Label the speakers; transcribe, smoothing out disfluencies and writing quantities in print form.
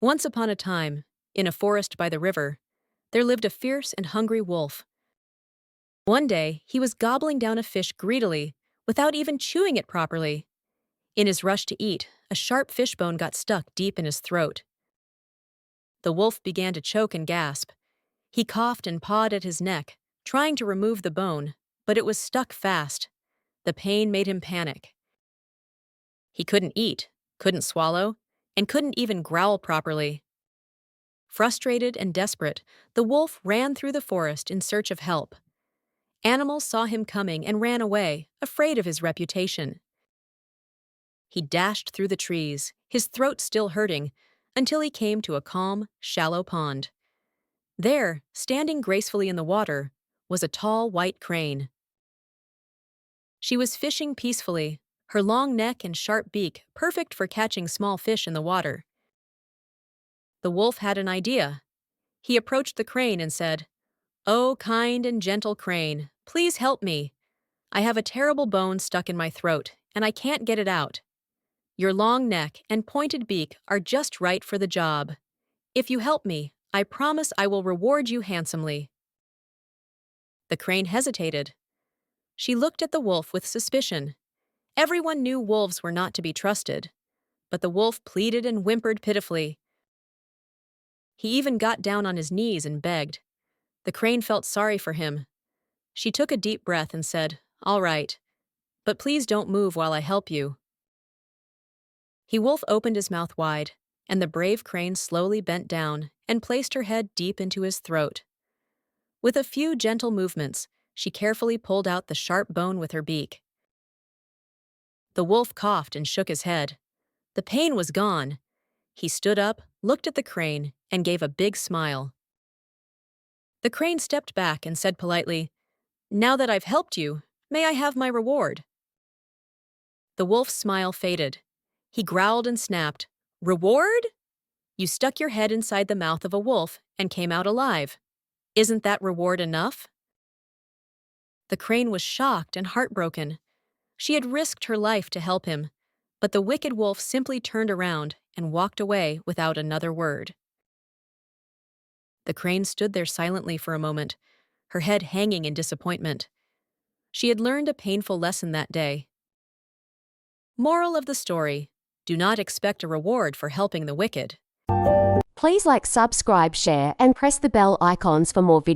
Speaker 1: Once upon a time, in a forest by the river, there lived a fierce and hungry wolf. One day, he was gobbling down a fish greedily, without even chewing it properly. In his rush to eat, a sharp fishbone got stuck deep in his throat. The wolf began to choke and gasp. He coughed and pawed at his neck, trying to remove the bone, but it was stuck fast. The pain made him panic. He couldn't eat, couldn't swallow, and couldn't even growl properly. Frustrated and desperate, the wolf ran through the forest in search of help. Animals saw him coming and ran away, afraid of his reputation. He dashed through the trees, his throat still hurting, until he came to a calm, shallow pond. There, standing gracefully in the water, was a tall white crane. She was fishing peacefully, her long neck and sharp beak perfect for catching small fish in the water. The wolf had an idea. He approached the crane and said, "Oh, kind and gentle crane, please help me. I have a terrible bone stuck in my throat, and I can't get it out. Your long neck and pointed beak are just right for the job. If you help me, I promise I will reward you handsomely." The crane hesitated. She looked at the wolf with suspicion. Everyone knew wolves were not to be trusted, but the wolf pleaded and whimpered pitifully. He even got down on his knees and begged. The crane felt sorry for him. She took a deep breath and said, "All right, but please don't move while I help you." Wolf opened his mouth wide, and the brave crane slowly bent down and placed her head deep into his throat. With a few gentle movements, she carefully pulled out the sharp bone with her beak. The wolf coughed and shook his head. The pain was gone. He stood up, looked at the crane, and gave a big smile. The crane stepped back and said politely, "Now that I've helped you, may I have my reward?" The wolf's smile faded. He growled and snapped, "Reward? You stuck your head inside the mouth of a wolf and came out alive. Isn't that reward enough?" The crane was shocked and heartbroken. She had risked her life to help him, but the wicked wolf simply turned around and walked away without another word. The crane stood there silently for a moment, her head hanging in disappointment. She had learned a painful lesson that day. Moral of the story: do not expect a reward for helping the wicked.
Speaker 2: Please like, subscribe, share, and press the bell icons for more videos.